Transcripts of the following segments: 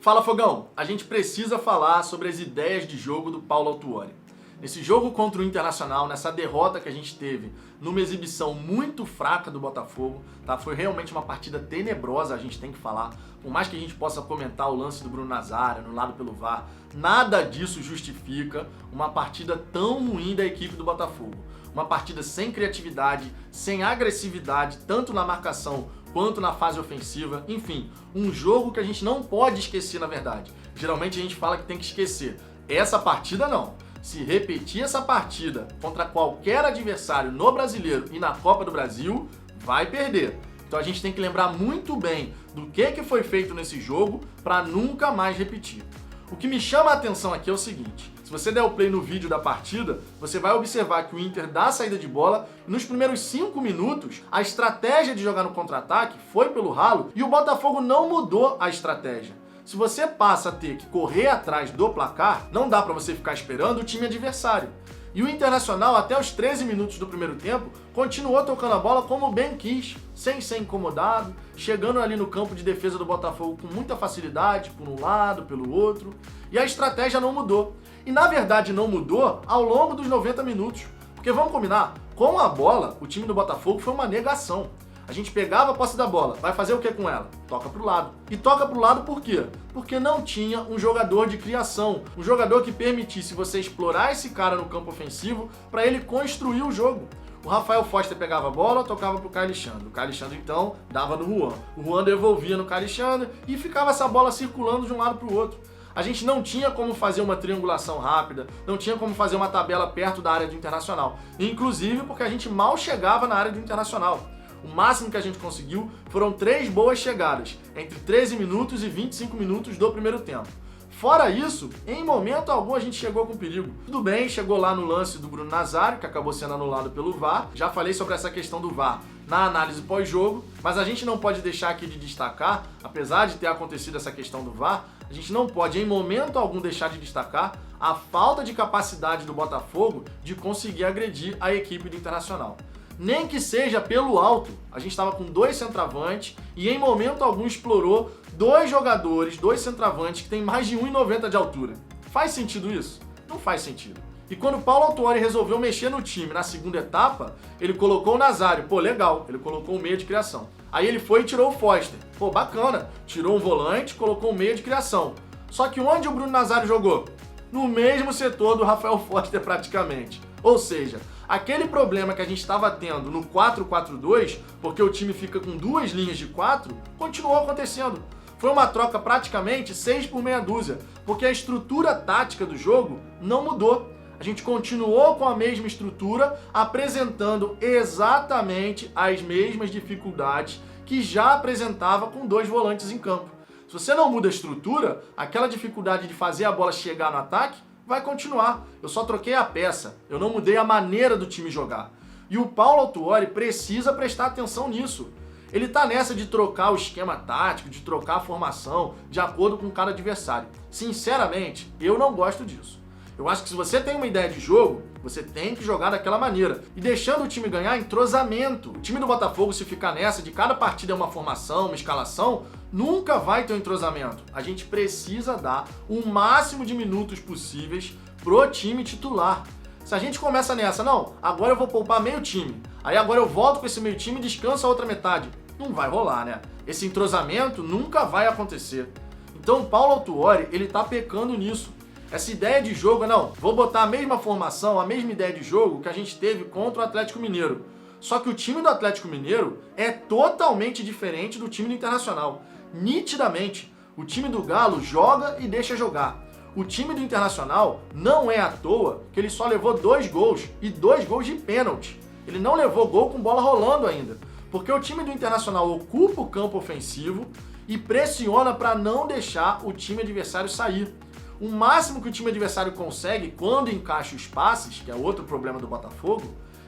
Fala, Fogão! A gente precisa falar sobre as ideias de jogo do Paulo Autuori. Nesse jogo contra o Internacional, nessa derrota que a gente teve, numa exibição muito fraca do Botafogo, tá? Foi realmente uma partida tenebrosa, a gente tem que falar. Por mais que a gente possa comentar o lance do Bruno Nazário, anulado pelo VAR, nada disso justifica uma partida tão ruim da equipe do Botafogo. Uma partida sem criatividade, sem agressividade, tanto na marcação quanto na fase ofensiva. Enfim, um jogo que a gente não pode esquecer, na verdade. Geralmente a gente fala que tem que esquecer. Essa partida não. Se repetir essa partida contra qualquer adversário no Brasileiro e na Copa do Brasil, vai perder. Então a gente tem que lembrar muito bem do que foi feito nesse jogo para nunca mais repetir. O que me chama a atenção aqui é o seguinte: se você der o play no vídeo da partida, você vai observar que o Inter dá a saída de bola e nos primeiros 5 minutos a estratégia de jogar no contra-ataque foi pelo ralo e o Botafogo não mudou a estratégia. Se você passa a ter que correr atrás do placar, não dá para você ficar esperando o time adversário. E o Internacional, até os 13 minutos do primeiro tempo, continuou tocando a bola como bem quis, sem ser incomodado, chegando ali no campo de defesa do Botafogo com muita facilidade, por um lado, pelo outro, e a estratégia não mudou. E na verdade não mudou ao longo dos 90 minutos, porque vamos combinar, com a bola, o time do Botafogo foi uma negação. A gente pegava a posse da bola, vai fazer o que com ela? Toca pro lado. E toca pro lado por quê? Porque não tinha um jogador de criação, um jogador que permitisse você explorar esse cara no campo ofensivo para ele construir o jogo. O Rafael Foster pegava a bola, tocava pro Caio Alexandre. O Caio Alexandre, então, dava no Juan. O Juan devolvia no Caio Alexandre e ficava essa bola circulando de um lado pro outro. A gente não tinha como fazer uma triangulação rápida, não tinha como fazer uma tabela perto da área do Internacional. Inclusive porque a gente mal chegava na área do Internacional. O máximo que a gente conseguiu foram 3 boas chegadas, entre 13 minutos e 25 minutos do primeiro tempo. Fora isso, em momento algum a gente chegou com perigo. Tudo bem, chegou lá no lance do Bruno Nazário, que acabou sendo anulado pelo VAR. Já falei sobre essa questão do VAR na análise pós-jogo, mas a gente não pode deixar aqui de destacar, apesar de ter acontecido essa questão do VAR, a gente não pode em momento algum deixar de destacar a falta de capacidade do Botafogo de conseguir agredir a equipe do Internacional. Nem que seja pelo alto. A gente estava com 2 centravantes e em momento algum explorou 2 jogadores, 2 centravantes que têm mais de 1,90 de altura. Faz sentido isso? Não faz sentido. E quando o Paulo Autuori resolveu mexer no time na segunda etapa, ele colocou o Nazário. Pô, legal, ele colocou um meia de criação. Aí ele foi e tirou o Foster. Pô, bacana. Tirou um volante, colocou um meia de criação. Só que onde o Bruno Nazário jogou? No mesmo setor do Rafael Foster praticamente. Ou seja, aquele problema que a gente estava tendo no 4-4-2, porque o time fica com 2 linhas de 4, continuou acontecendo. Foi uma troca praticamente 6 por meia dúzia, porque a estrutura tática do jogo não mudou. A gente continuou com a mesma estrutura, apresentando exatamente as mesmas dificuldades que já apresentava com 2 volantes em campo. Se você não muda a estrutura, aquela dificuldade de fazer a bola chegar no ataque vai continuar. Eu só troquei a peça, eu não mudei a maneira do time jogar. E o Paulo Autuori precisa prestar atenção nisso. Ele tá nessa de trocar o esquema tático, de trocar a formação de acordo com cada adversário. Sinceramente, eu não gosto disso. Eu acho que se você tem uma ideia de jogo, você tem que jogar daquela maneira. E deixando o time ganhar entrosamento. O time do Botafogo, se ficar nessa de cada partida é uma formação, uma escalação, nunca vai ter um entrosamento. A gente precisa dar o máximo de minutos possíveis pro time titular. Se a gente começa nessa, não, agora eu vou poupar meio time, aí agora eu volto com esse meio time e descanso a outra metade. Não vai rolar, né? Esse entrosamento nunca vai acontecer. Então o Paulo Autuori, ele tá pecando nisso. Essa ideia de jogo, não, vou botar a mesma formação, a mesma ideia de jogo que a gente teve contra o Atlético Mineiro. Só que o time do Atlético Mineiro é totalmente diferente do time do Internacional. Nitidamente, o time do Galo joga e deixa jogar. O time do Internacional não é à toa que ele só levou 2 gols e 2 gols de pênalti. Ele não levou gol com bola rolando ainda, porque o time do Internacional ocupa o campo ofensivo e pressiona para não deixar o time adversário sair. O máximo que o time adversário consegue quando encaixa os passes, que é outro problema do Botafogo,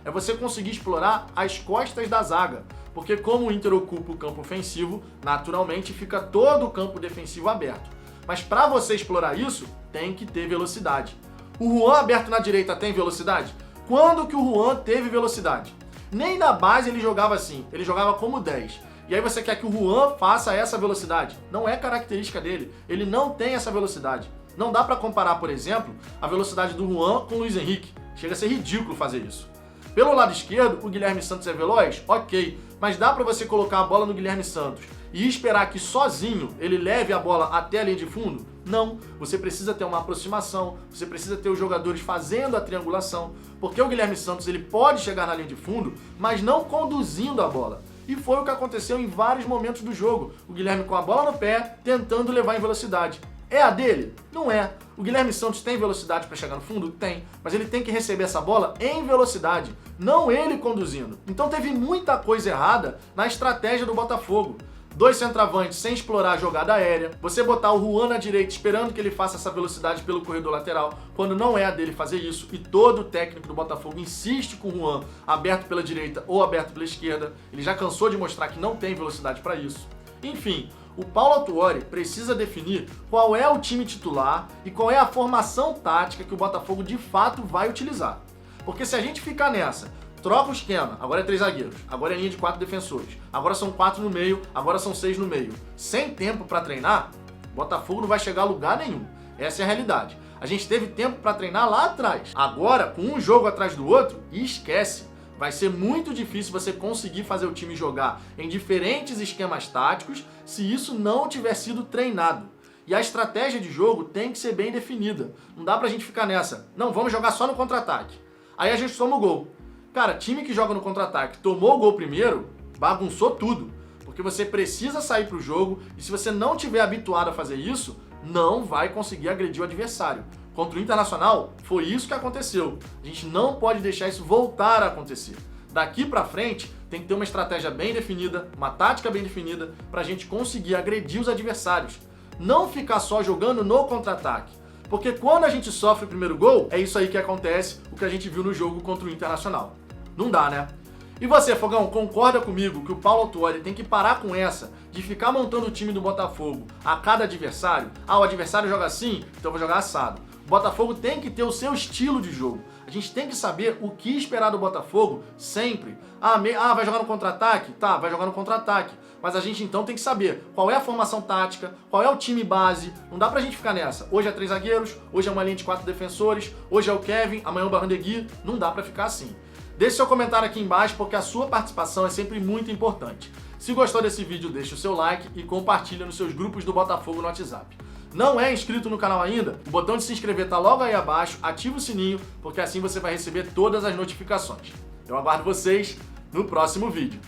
é você conseguir explorar as costas da zaga, porque como o Inter ocupa o campo ofensivo, naturalmente fica todo o campo defensivo aberto. Mas para você explorar isso, tem que ter velocidade. O Juan aberto na direita tem velocidade? Quando que o Juan teve velocidade? Nem na base ele jogava assim, ele jogava como 10. E aí você quer que o Juan faça essa velocidade. Não é característica dele. Ele não tem essa velocidade. Não dá pra comparar, por exemplo, a velocidade do Juan com o Luiz Henrique. Chega a ser ridículo fazer isso. Pelo lado esquerdo, o Guilherme Santos é veloz? Ok. Mas dá pra você colocar a bola no Guilherme Santos e esperar que sozinho ele leve a bola até a linha de fundo? Não. Você precisa ter uma aproximação, você precisa ter os jogadores fazendo a triangulação, porque o Guilherme Santos ele pode chegar na linha de fundo, mas não conduzindo a bola. E foi o que aconteceu em vários momentos do jogo. O Guilherme com a bola no pé, tentando levar em velocidade. É a dele? Não é. O Guilherme Santos tem velocidade para chegar no fundo? Tem. Mas ele tem que receber essa bola em velocidade, não ele conduzindo. Então teve muita coisa errada na estratégia do Botafogo. 2 centroavantes sem explorar a jogada aérea, você botar o Juan na direita esperando que ele faça essa velocidade pelo corredor lateral, quando não é a dele fazer isso, e todo o técnico do Botafogo insiste com o Juan aberto pela direita ou aberto pela esquerda, ele já cansou de mostrar que não tem velocidade para isso. Enfim, o Paulo Autuori precisa definir qual é o time titular e qual é a formação tática que o Botafogo de fato vai utilizar. Porque se a gente ficar nessa, troca o esquema, agora é 3 zagueiros, agora é linha de 4 defensores, agora são 4 no meio, agora são 6 no meio. Sem tempo para treinar, o Botafogo não vai chegar a lugar nenhum. Essa é a realidade. A gente teve tempo para treinar lá atrás. Agora, com um jogo atrás do outro, esquece. Vai ser muito difícil você conseguir fazer o time jogar em diferentes esquemas táticos se isso não tiver sido treinado. E a estratégia de jogo tem que ser bem definida. Não dá pra gente ficar nessa. Não, vamos jogar só no contra-ataque. Aí a gente toma o gol. Cara, time que joga no contra-ataque, tomou o gol primeiro, bagunçou tudo. Porque você precisa sair pro jogo e se você não tiver habituado a fazer isso, não vai conseguir agredir o adversário. Contra o Internacional, foi isso que aconteceu. A gente não pode deixar isso voltar a acontecer. Daqui pra frente, tem que ter uma estratégia bem definida, uma tática bem definida, pra gente conseguir agredir os adversários. Não ficar só jogando no contra-ataque. Porque quando a gente sofre o primeiro gol, é isso aí que acontece, o que a gente viu no jogo contra o Internacional. Não dá, né? E você, Fogão, concorda comigo que o Paulo Autuori tem que parar com essa de ficar montando o time do Botafogo a cada adversário? Ah, o adversário joga assim, então eu vou jogar assado. O Botafogo tem que ter o seu estilo de jogo. A gente tem que saber o que esperar do Botafogo sempre. Vai jogar no contra-ataque? Tá, vai jogar no contra-ataque. Mas a gente então tem que saber qual é a formação tática, qual é o time base. Não dá pra gente ficar nessa. Hoje é 3 zagueiros, hoje é uma linha de 4 defensores, hoje é o Kevin, amanhã o Barrandegui. Não dá pra ficar assim. Deixe seu comentário aqui embaixo porque a sua participação é sempre muito importante. Se gostou desse vídeo, deixe o seu like e compartilha nos seus grupos do Botafogo no WhatsApp. Não é inscrito no canal ainda? O botão de se inscrever tá logo aí abaixo, ativa o sininho, porque assim você vai receber todas as notificações. Eu aguardo vocês no próximo vídeo.